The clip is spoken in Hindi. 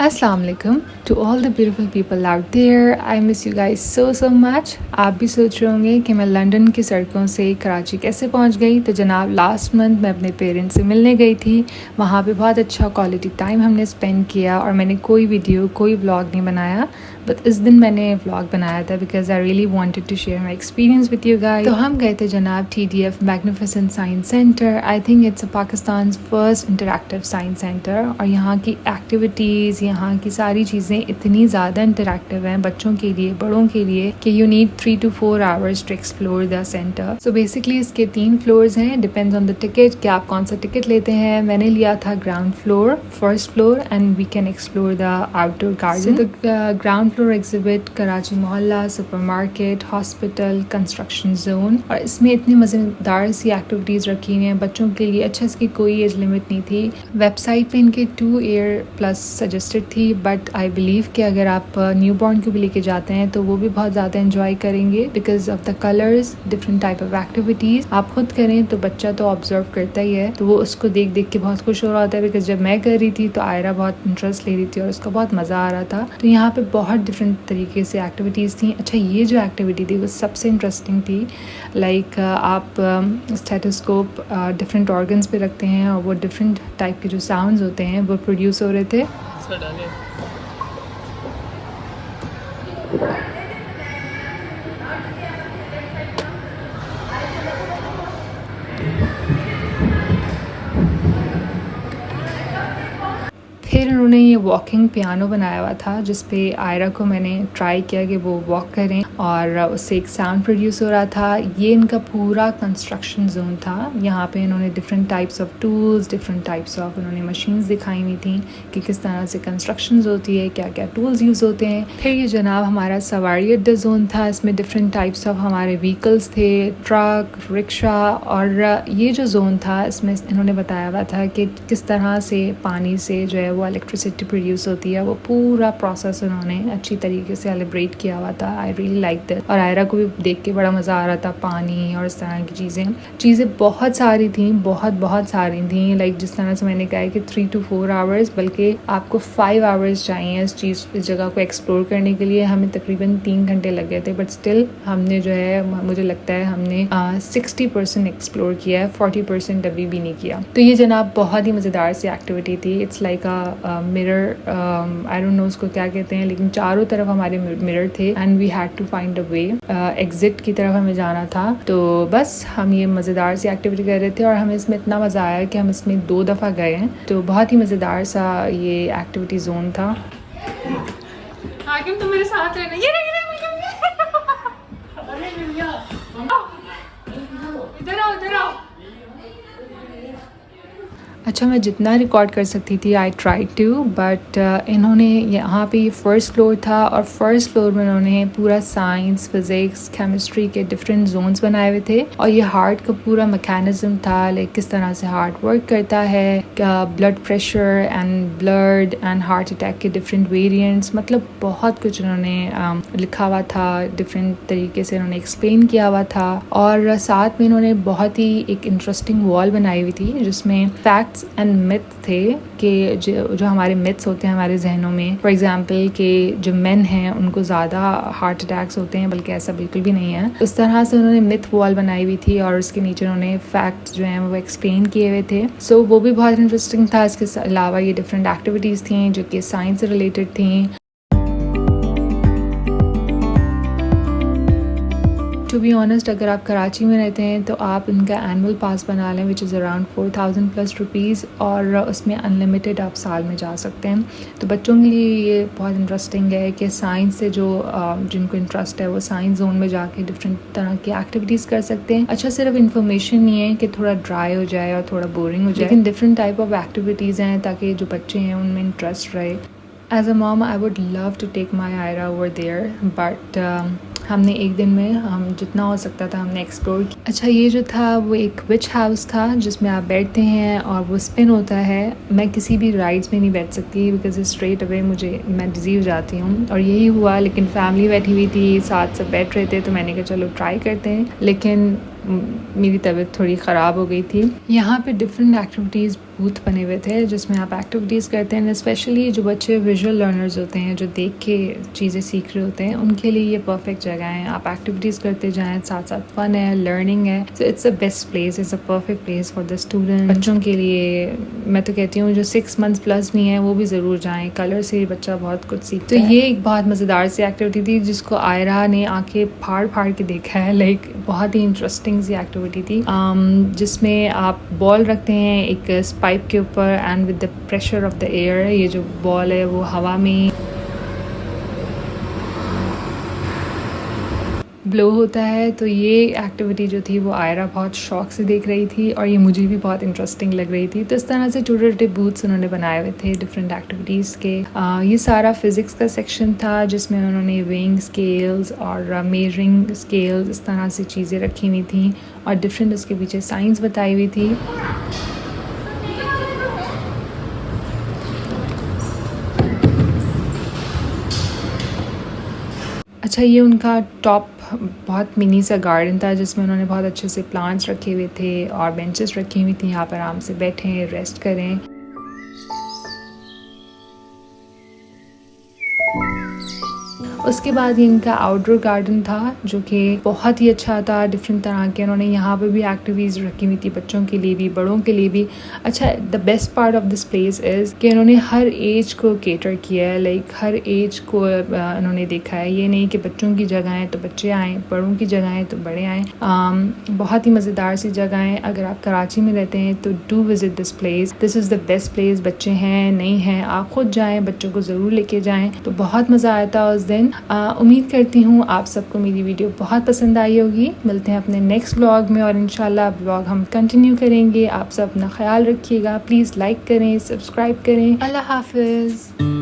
Assalamu alaikum to all the beautiful people out there. I miss you guys so much. आप भी सोच रहे होंगे कि मैं लंदन की सड़कों से कराची कैसे पहुंच गई। तो जनाब लास्ट मंथ मैं अपने पेरेंट्स से मिलने गई थी। वहाँ पे बहुत अच्छा क्वालिटी टाइम हमने स्पेंड किया और मैंने कोई वीडियो कोई व्लॉग नहीं बनाया, बट इस दिन मैंने व्लॉग बनाया था because I really wanted to share my experience with you guys. तो हम गए थे जनाब TDF magnificent science centre. I think it's Pakistan first interactive science centre और यहाँ की एक्टिविटीज़, यहाँ की सारी चीज़ें इतनी ज़्यादा इंटरैक्टिव हैं बच्चों के लिए बड़ों के लिए कि you need 3 to 4 hours to explore the centre. So basically इसके 3 फ्लोर्स हैं, डिपेंड्स ऑन द टिकट कि आप कौन सा टिकट लेते हैं। मैंने लिया था ground floor, first floor, and we can explore the outdoor garden. The ground floor exhibit Karachi Mohalla, supermarket, hospital, construction zone, और इसमें इतनी मज़ेदार सी एक्टिविटीज़ रखी हुई हैं बच्चों के लिए। अच्छा, इसकी कोई एज लिमिट नहीं थी। वेबसाइट पे इनके 2 year प्लस सजेस्टेड थी, बट आई बिलीव कि अगर आप न्यू बॉर्न को भी लेके जाते हैं तो वो भी बहुत ज़्यादा इंजॉय करेंगे because of the colours, different type of activities. आप खुद करें तो बच्चा तो ऑब्जर्व करता ही है, तो वो उसको देख देख के बहुत खुश हो रहा होता है। बिकॉज जब मैं कर रही थी तो आयरा बहुत इंटरेस्ट ले रही थी और उसका बहुत मज़ा आ रहा था। तो यहाँ पे बहुत डिफरेंट तरीके से एक्टिविटीज़ थी। अच्छा, ये जो एक्टिविटी थी वो सबसे इंटरेस्टिंग थी। लाइक आप स्टेथोस्कोप डिफरेंट ऑर्गन्स पे रखते हैं और वो डिफरेंट टाइप के जो साउंड्स होते हैं वो प्रोड्यूस हो रहे थे। फिर उन्होंने ये वॉकिंग पियानो बनाया हुआ था जिस पे आयरा को मैंने ट्राई किया कि वो वॉक करें और उससे एक साउंड प्रोड्यूस हो रहा था। ये इनका पूरा कंस्ट्रक्शन जोन था। यहाँ पे इन्होंने different types of tools, different types of उन्होंने मशीन्स दिखाई हुई थी कि किस तरह से कंस्ट्रक्शन होती है, क्या क्या टूल्स यूज़ होते हैं। फिर ये जनाब हमारा सवारी अड्डा जोन था। इसमें डिफरेंट टाइप्स ऑफ हमारे व्हीकल्स थे, ट्रक, रिक्शा, और ये जो जोन था इसमें इन्होंने बताया हुआ था कि किस तरह से पानी से जो है वो इलेक्ट्रिसिटी प्रोड्यूस होती है। वो पूरा प्रोसेस उन्होंने अच्छी तरीके से एलिब्रेट किया हुआ था। I really like that. और आयरा को भी देख के बड़ा मज़ा आ रहा था, पानी और इस तरह की चीज़ें बहुत सारी थी, बहुत सारी थी। लाइक जिस तरह से मैंने कहा है कि 3 to 4 hours, बल्कि आपको 5 hours चाहिए इस जगह को एक्सप्लोर करने के लिए। हमें तकरीबन 3 घंटे लग गए थे, बट स्टिल हमने जो है मुझे लगता है हमने 60% एक्सप्लोर किया है, 40% अभी भी नहीं किया। तो ये जनाब बहुत ही मज़ेदार सी एक्टिविटी थी। It's like mirror, I don't know उसको क्या कहते हैं, लेकिन चारों तरफ हमारे मिरर थे and we had to find a way. Exit की तरफ हमें जाना था। तो बस हम ये मज़ेदार सी एक्टिविटी कर रहे थे और हमें इसमें इतना मज़ा आया कि हम इसमें 2 दफ़ा गए हैं। तो बहुत ही मज़ेदार सा ये एक्टिविटी जोन था। हाकिम तुम मेरे साथ रहना। ये इधर आओ। अच्छा, मैं जितना रिकॉर्ड कर सकती थी आई ट्राई टू, बट इन्होंने यहाँ पे ये फर्स्ट फ्लोर था और फर्स्ट फ्लोर में उन्होंने पूरा साइंस, फिज़िक्स, केमिस्ट्री के डिफरेंट जोन्स बनाए हुए थे और ये हार्ट का पूरा मैकेनिज्म था। लाइक किस तरह से हार्ट वर्क करता है, blood pressure and blood and heart attack के डिफरेंट वेरिएंट्स, मतलब बहुत कुछ उन्होंने लिखा हुआ था, डिफरेंट तरीके से उन्होंने एक्सप्लेन किया हुआ था। और साथ में इन्होंने बहुत ही एक इंटरेस्टिंग वॉल बनाई हुई थी जिसमें फैक्ट एंड मिथ थे कि जो हमारे मिथ्स होते हैं हमारे जहनों में। फॉर एग्जांपल कि जो मेन हैं उनको ज़्यादा हार्ट अटैक्स होते हैं, बल्कि ऐसा बिल्कुल भी नहीं है। उस तरह से उन्होंने मिथ वॉल बनाई हुई थी और उसके नीचे उन्होंने फैक्ट्स जो हैं वो एक्सप्लेन किए हुए थे। सो वो भी बहुत इंटरेस्टिंग था। इसके अलावा ये डिफरेंट एक्टिविटीज़ थी जो कि साइंस से रिलेटेड थी। टू बी ऑनेस्ट, अगर आप कराची में रहते हैं तो आप इनका एनुअल पास बना लें which is around 4000 plus rupees, और उसमें अनलिमिटेड आप साल में जा सकते हैं। तो बच्चों के लिए ये बहुत इंटरेस्टिंग है कि साइंस से जो जिनको इंटरेस्ट है वो साइंस जोन में जाके डिफरेंट तरह की एक्टिविटीज़ कर सकते हैं। अच्छा, सिर्फ इन्फॉर्मेशन नहीं है कि थोड़ा ड्राई हो जाए और थोड़ा बोरिंग हो जाए, लेकिन डिफरेंट टाइप ऑफ एक्टिविटीज़ हैं ताकि जो बच्चे हैं उनमें इंटरेस्ट रहे। As a mom I would love to take my Aira over there, but हमने एक दिन में हम जितना हो सकता था हमने एक्सप्लोर किया। अच्छा, ये जो था वो एक विच हाउस था जिसमें आप बैठते हैं और वो स्पिन होता है। मैं किसी भी राइड्स में नहीं बैठ सकती बिकॉज स्ट्रेट अवे मैं डिजीव जाती हूँ, और यही हुआ। लेकिन फैमिली बैठी हुई थी, साथ सब बैठ रहे थे, तो मैंने कहा चलो ट्राई करते हैं। लेकिन मेरी तबीयत थोड़ी ख़राब हो गई थी। यहाँ पे डिफरेंट एक्टिविटीज़ बूथ बने हुए थे जिसमें आप एक्टिविटीज़ करते हैं। स्पेशली जो बच्चे विजुअल लर्नर्स होते हैं, जो देख के चीज़ें सीख रहे होते हैं, उनके लिए ये परफेक्ट जगह है। आप एक्टिविटीज़ करते जाएँ, साथ साथ फन है, लर्निंग है। So it's a best place, it's a perfect place for the student. बच्चों के लिए मैं तो कहती हूँ जो 6 मंथ्स प्लस भी हैं वो भी ज़रूर जाएँ। कलर से बच्चा बहुत कुछ सीखता है। तो ये एक बहुत मज़ेदार सी एक्टिविटी थी जिसको आयरा ने आके फाड़ फाड़ के देखा है। लाइक बहुत ही इंटरेस्टिंग सी एक्टिविटी थी जिसमें आप बॉल रखते हैं एक पाइप के ऊपर and with the pressure of the air, ये जो बॉल है वो हवा में ब्लो होता है। तो ये एक्टिविटी जो थी वो आयरा बहुत शौक से देख रही थी और ये मुझे भी बहुत इंटरेस्टिंग लग रही थी। तो इस तरह से छोटे छोटे बूथ्स उन्होंने बनाए हुए थे डिफरेंट एक्टिविटीज़ के। ये सारा फिज़िक्स का सेक्शन था जिसमें उन्होंने वेइंग स्केल्स और मेजरिंग स्केल्स इस तरह से चीज़ें रखी हुई थी और डिफरेंट उसके पीछे साइंस बताई हुई थी। अच्छा, ये उनका टॉप बहुत मिनी सा गार्डन था जिसमें उन्होंने बहुत अच्छे से प्लांट्स रखे हुए थे और बेंचेस रखी हुई थी। यहाँ पर आराम से बैठें, रेस्ट करें। उसके बाद इनका आउटडोर गार्डन था जो कि बहुत ही अच्छा था, डिफरेंट तरह के। उन्होंने यहाँ पर भी एक्टिविटीज़ रखी हुई थी बच्चों के लिए भी, बड़ों के लिए भी। अच्छा, the best part of this place is कि उन्होंने हर एज को केटर किया है। लाइक हर एज को उन्होंने देखा है। ये नहीं कि बच्चों की जगह है तो बच्चे आएँ, बड़ों की जगह है तो बड़े आएँ। बहुत ही मज़ेदार सी जगह है। अगर आप कराची में रहते हैं तो do visit this place. This is the best place. बच्चे हैं नहीं हैं, आप खुद जाएँ, बच्चों को ज़रूर लेके जाएँ। तो बहुत मज़ा आया था उस दिन। उम्मीद करती हूँ आप सबको मेरी वीडियो बहुत पसंद आई होगी। मिलते हैं अपने नेक्स्ट व्लॉग में और इंशाल्लाह व्लॉग हम कंटिन्यू करेंगे। आप सब अपना ख्याल रखिएगा। प्लीज़ लाइक करें, सब्सक्राइब करें। अल्लाह हाफिज़।